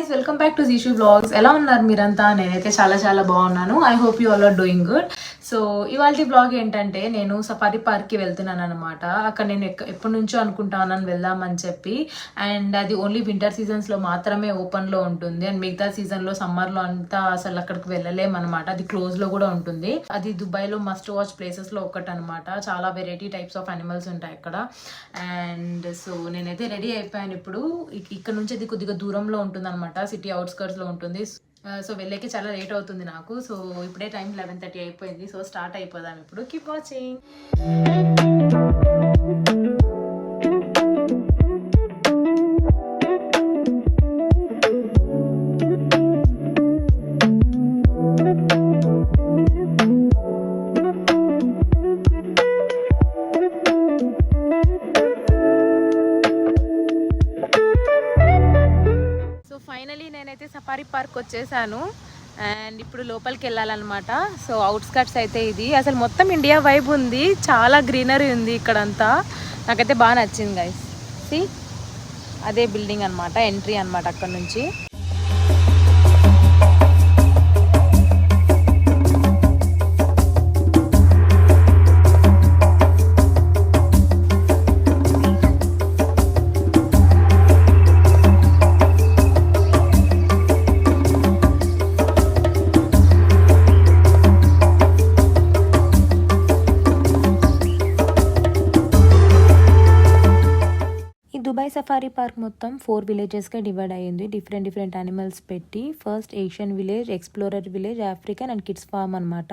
Guys, welcome back to Jeeshu blogs. ఎలా ఉన్నారు మీరంతా? నేనైతే చాలా చాలా బాగున్నాను. I hope you all are doing good. So ఇవాళ బ్లాగ్ ఏంటంటే, నేను సఫారీ పార్క్కి వెళ్తున్నాను అనమాట. అక్కడ నేను ఎప్పటి నుంచో అనుకుంటానని వెళ్దామని చెప్పి. అండ్ అది ఓన్లీ వింటర్ సీజన్స్లో మాత్రమే ఓపెన్లో ఉంటుంది. అండ్ మిగతా సీజన్లో సమ్మర్లో అంతా అసలు అక్కడికి వెళ్ళలేమన్నమాట. అది క్లోజ్లో కూడా ఉంటుంది. అది దుబాయ్లో మస్ట్ వాచ్ ప్లేసెస్లో ఒకటి అనమాట. చాలా వెరైటీ టైప్స్ ఆఫ్ అనిమల్స్ ఉంటాయి అక్కడ. అండ్ సో నేనైతే రెడీ అయిపోయాను. ఇప్పుడు ఇక్కడ నుంచి అది కొద్దిగా దూరంలో ఉంటుంది అనమాట, సిటీ అవుట్స్కర్ట్స్లో ఉంటుంది. సో వెళ్ళేకి చాలా లేట్ అవుతుంది నాకు. సో ఇప్పుడే టైం 11:30 అయిపోయింది. సో స్టార్ట్ అయిపోదాం ఇప్పుడు. Keep watching. ఫైనలీ నేనైతే సఫారీ పార్క్ వచ్చేసాను. అండ్ ఇప్పుడు లోపలికి వెళ్ళాలన్నమాట. సో అవుట్స్కట్స్ అయితే ఇది అసలు మొత్తం ఇండియా వైబ్ ఉంది. చాలా గ్రీనరీ ఉంది ఇక్కడంతా. నాకైతే బాగా నచ్చింది గైస్. సి అదే బిల్డింగ్ అనమాట, ఎంట్రీ అనమాట అక్కడ నుంచి. దుబాయ్ సఫారీ పార్క్ మొత్తం 4 విలేజెస్గా డివైడ్ అయ్యింది. డిఫరెంట్ యానిమల్స్ పెట్టి. First Asian village, explorer village, African and kids farm అనమాట.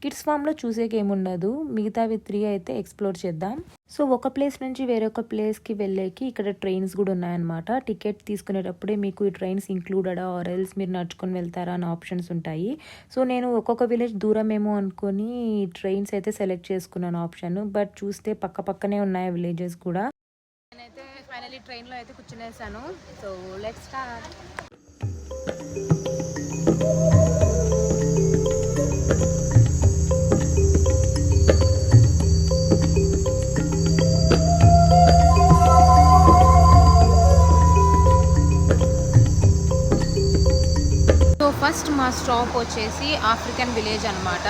కిడ్స్ ఫామ్లో చూసేకి ఏముండదు, మిగతావి 3 అయితే ఎక్స్ప్లోర్ చేద్దాం. సో ఒక ప్లేస్ నుంచి వేరొక ప్లేస్కి వెళ్ళేకి ఇక్కడ ట్రైన్స్ కూడా ఉన్నాయన్నమాట. టికెట్ తీసుకునేటప్పుడే మీకు ఈ ట్రైన్స్ ఇంక్లూడెడా ఆర్ ఎల్స్ మీరు నడుచుకొని వెళ్తారా అనే ఆప్షన్స్ ఉంటాయి. సో నేను ఒక్కొక్క విలేజ్ దూరమేమో అనుకొని ట్రైన్స్ అయితే సెలెక్ట్ చేసుకున్నాను ఆప్షన్. బట్ చూస్తే పక్కనే ఉన్నాయి విలేజెస్ కూడా. నేనైతే ఫైనలీ ట్రైన్లో అయితే కూర్చునేసాను. So let's start. So first మా స్టాప్ వచ్చేసి ఆఫ్రికన్ విలేజ్ అనమాట.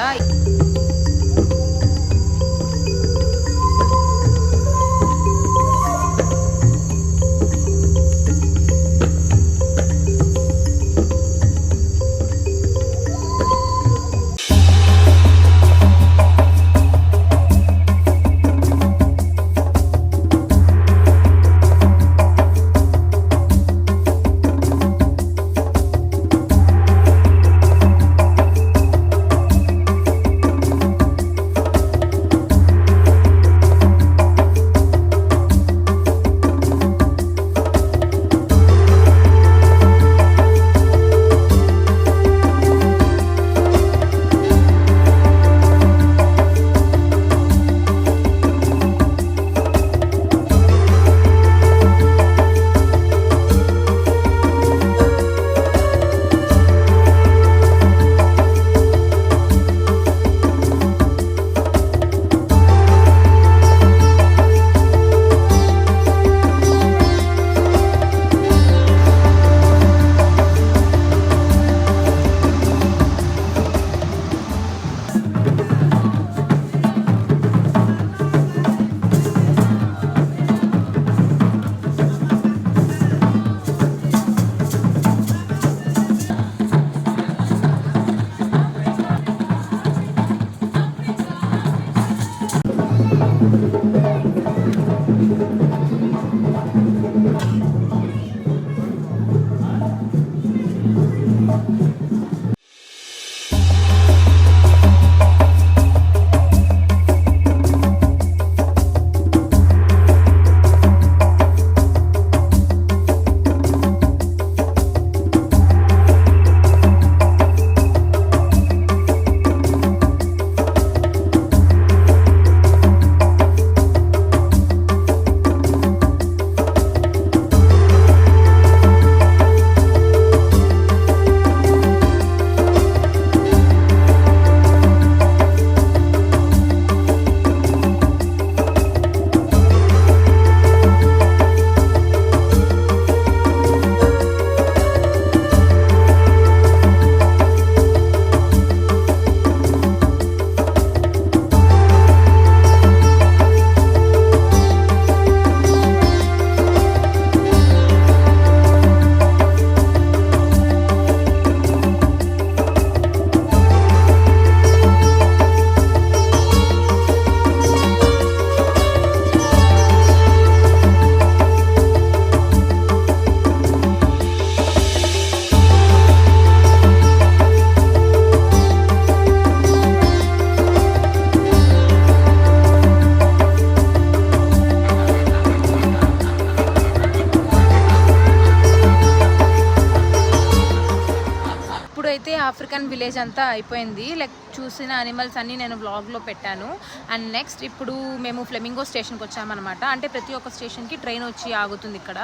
విలేజ్ అంతా అయిపోయింది. లైక్ చూసిన అనిమల్స్ అన్నీ నేను వ్లాగ్లో పెట్టాను. అండ్ నెక్స్ట్ ఇప్పుడు మేము ఫ్లెమింగో స్టేషన్కి వచ్చామన్నమాట. అంటే ప్రతి ఒక్క స్టేషన్కి ట్రైన్ వచ్చి ఆగుతుంది ఇక్కడ.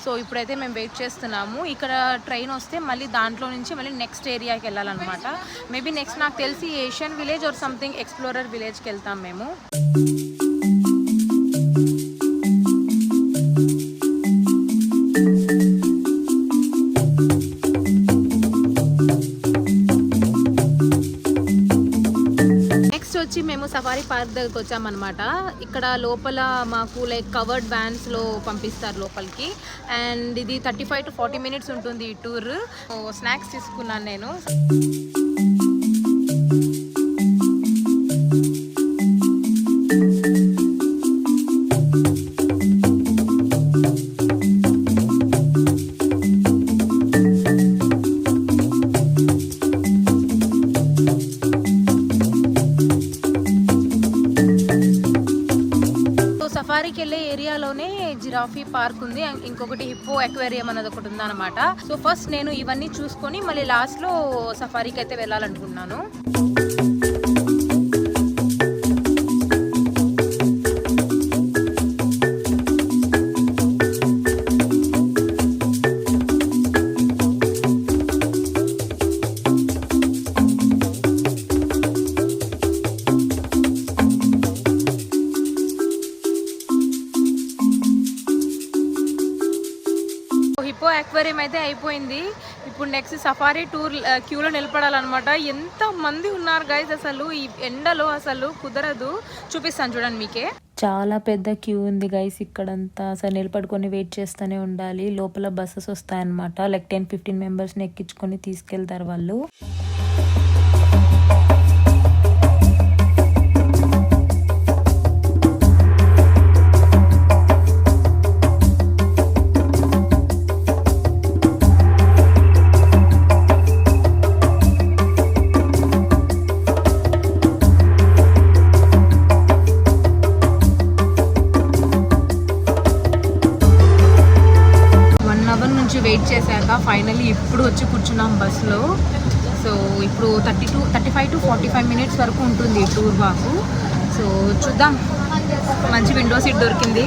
సో ఇప్పుడైతే మేము వెయిట్ చేస్తున్నాము. ఇక్కడ ట్రైన్ వస్తే మళ్ళీ దాంట్లో నుంచి మళ్ళీ నెక్స్ట్ ఏరియాకి వెళ్ళాలన్నమాట. మేబీ నెక్స్ట్ నాకు తెలిసి Asian village or something explorer విలేజ్కి వెళ్తాం మేము. వచ్చి మేము సఫారీ పార్క్ దగ్గరికి వచ్చామన్నమాట. ఇక్కడ లోపల మాకు లైక్ కవర్డ్ వ్యాన్స్లో పంపిస్తారు లోపలికి. అండ్ ఇది 35 to 40 minutes ఉంటుంది ఈ టూర్. స్నాక్స్ తీసుకున్నాను నేను. సఫారీకి వెళ్ళే ఏరియాలోనే జిరాఫీ పార్క్ ఉంది. ఇంకొకటి హిప్పో అక్వేరియం అనేది ఒకటి ఉందన్నమాట. సో ఫస్ట్ నేను ఇవన్నీ చూసుకొని మళ్ళీ లాస్ట్లో సఫారీకి అయితే వెళ్ళాలనుకుంటున్నాను. హిప్పో అక్వేరియం అయితే అయిపోయింది. ఇప్పుడు నెక్స్ట్ సఫారీ టూర్ క్యూలో నిలబడాలన్నమాట. ఎంత మంది ఉన్నారు గైస్, అసలు ఈ ఎండలో అసలు కుదరదు. చూపిస్తాను చూడండి మీకే. చాలా పెద్ద క్యూ ఉంది గైస్ ఇక్కడంతా. అసలు నిలబడుకొని వెయిట్ చేస్తూనే ఉండాలి. లోపల బస్సెస్ వస్తాయన్నమాట. లైక్ 10-15 మెంబర్స్ని ఎక్కించుకొని తీసుకెళ్తారు వాళ్ళు. వెయిట్ చేశాక ఫైనలీ ఇప్పుడు వచ్చి కూర్చున్నాం బస్సులో. సో ఇప్పుడు 35 to 45 minutes వరకు ఉంటుంది ఈ టూర్ మాకు. సో చూద్దాం, మంచి విండో సీట్ దొరికింది.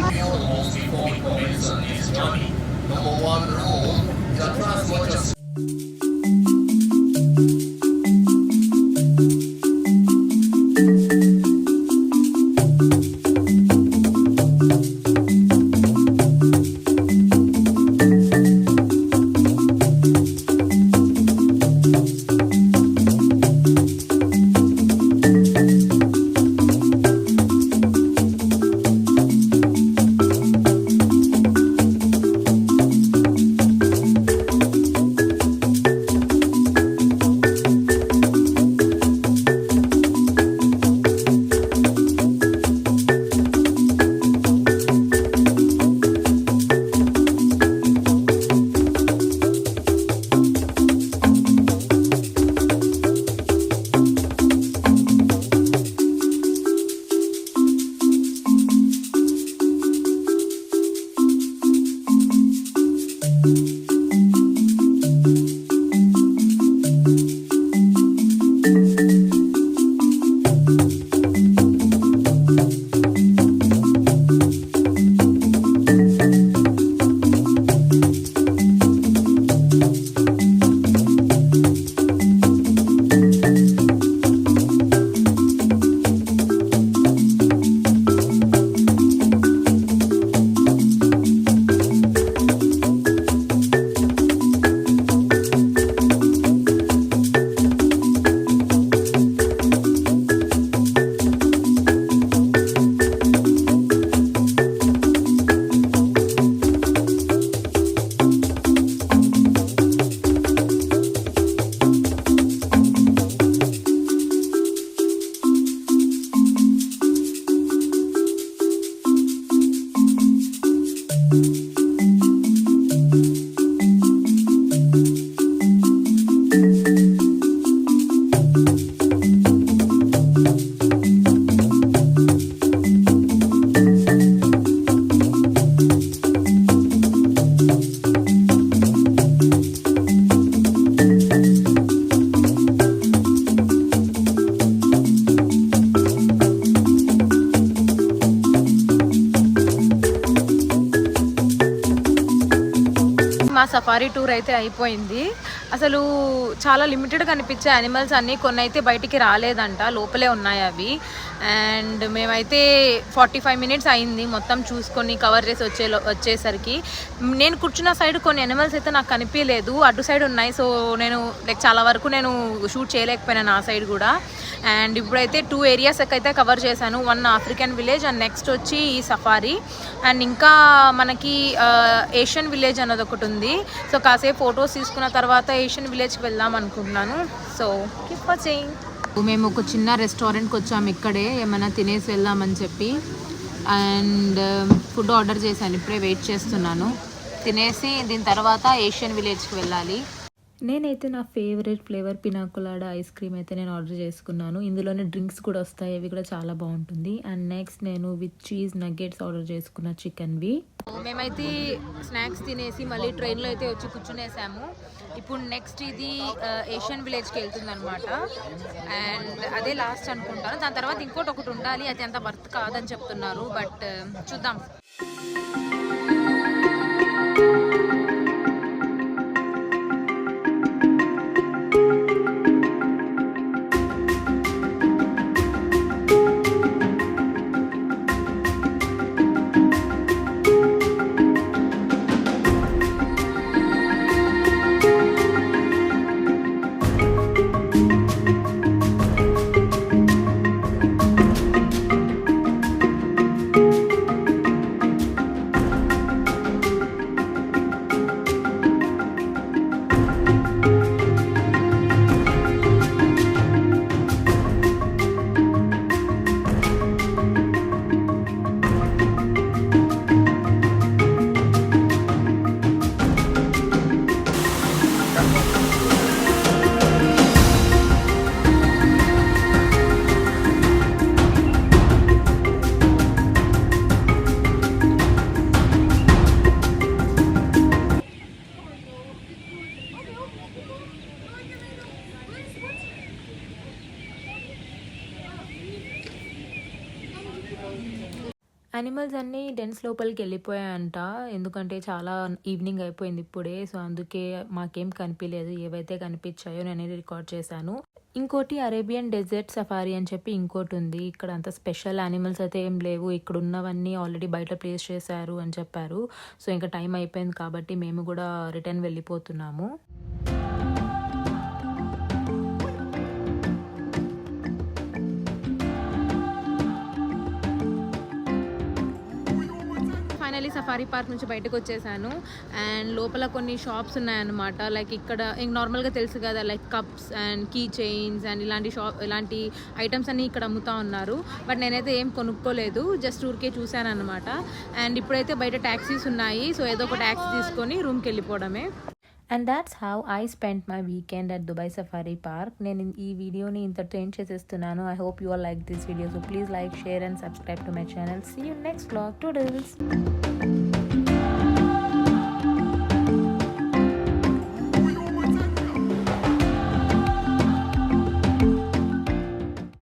మా సఫారీ టూర్ అయితే అయిపోయింది. అసలు చాలా లిమిటెడ్గా అనిపించే యానిమల్స్ అన్నీ, కొన్ని అయితే బయటికి రాలేదంట, లోపలే ఉన్నాయి అవి. అండ్ మేమైతే 45 మినిట్స్ అయింది మొత్తం చూసుకొని కవర్ చేసి వచ్చేసరికి. నేను కూర్చున్న సైడ్ కొన్ని యానిమల్స్ అయితే నాకు కనిపించలేదు, అటు సైడ్ ఉన్నాయి. సో నేను చాలా వరకు నేను షూట్ చేయలేకపోయినాను ఆ సైడ్ కూడా. అండ్ ఇప్పుడైతే 2 ఏరియాస్ అయితే కవర్ చేశాను. 1 ఆఫ్రికన్ విలేజ్ అండ్ నెక్స్ట్ వచ్చి ఈ సఫారీ. అండ్ ఇంకా మనకి ఏషియన్ విలేజ్ అన్నది ఒకటి ఉంది. సో కాసేపు ఫొటోస్ తీసుకున్న తర్వాత ఏషియన్ విలేజ్కి వెళ్దాం అనుకుంటున్నాను. So keep watching. మేము ఒక చిన్న రెస్టారెంట్కి వచ్చాము, ఇక్కడే ఏమైనా తినేసి వెళ్దామని చెప్పి. అండ్ ఫుడ్ ఆర్డర్ చేశాను, ఇప్పుడే వెయిట్ చేస్తున్నాను. తినేసి దీని తర్వాత ఏషియన్ విలేజ్కి వెళ్ళాలి. నేనైతే నా ఫేవరెట్ ఫ్లేవర్ పినాకులాడా ఐస్ క్రీమ్ అయితే నేను ఆర్డర్ చేసుకున్నాను. ఇందులోనే డ్రింక్స్ కూడా వస్తాయి, అవి కూడా చాలా బాగుంటుంది. అండ్ నెక్స్ట్ నేను విత్ చీజ్ నగ్గెట్స్ ఆర్డర్ చేసుకున్న చికెన్వి. మేమైతే స్నాక్స్ తినేసి మళ్ళీ ట్రైన్లో అయితే వచ్చి కూర్చునేసాము. ఇప్పుడు నెక్స్ట్ ఇది ఏషియన్ విలేజ్కి వెళ్తుంది అనమాట. అండ్ అదే లాస్ట్ అనుకుంటాను. దాని తర్వాత ఇంకోటి ఒకటి ఉండాలి, అది అంత వర్త్ కాదని చెప్తున్నారు, బట్ చూద్దాం. యానిమల్స్ అన్నీ డెన్స్ లోపలికి వెళ్ళిపోయాయంట, ఎందుకంటే చాలా ఈవినింగ్ అయిపోయింది ఇప్పుడే. సో అందుకే మాకేం కనిపించలేదు, ఏవైతే కనిపించాయో నేను రికార్డ్ చేశాను. ఇంకోటి అరేబియన్ డెజర్ట్ సఫారీ అని చెప్పి ఇంకోటి ఉంది. ఇక్కడ అంత స్పెషల్ యానిమల్స్ అయితే ఏం లేవు, ఇక్కడ ఉన్నవన్నీ ఆల్రెడీ బయట ప్లేస్ చేశారు అని చెప్పారు. సో ఇంకా టైం అయిపోయింది కాబట్టి మేము కూడా రిటర్న్ వెళ్ళిపోతున్నాము. ఫైనలీ సఫారీ పార్క్ నుంచి బయటకు వచ్చేసాను. అండ్ లోపల కొన్ని షాప్స్ ఉన్నాయన్నమాట. లైక్ ఇక్కడ నార్మల్గా తెలుసు కదా, like cups and key chains and ఇలాంటి ఐటమ్స్ అన్నీ ఇక్కడ అమ్ముతా ఉన్నారు. బట్ నేనైతే ఏం కొనుక్కోలేదు, జస్ట్ ఊరికే చూశాను అనమాట. అండ్ ఇప్పుడైతే బయట ట్యాక్సీస్ ఉన్నాయి, సో ఏదో ఒక ట్యాక్సీ తీసుకొని రూమ్కి వెళ్ళిపోవడమే. And that's how I spent my weekend at Dubai Safari Park. నేను ఈ వీడియోని ఇంతటితో ఎండ్ చేసేస్తున్నాను. I hope you all like this video. So please like, share and subscribe to my channel. See you next vlog. Toodles.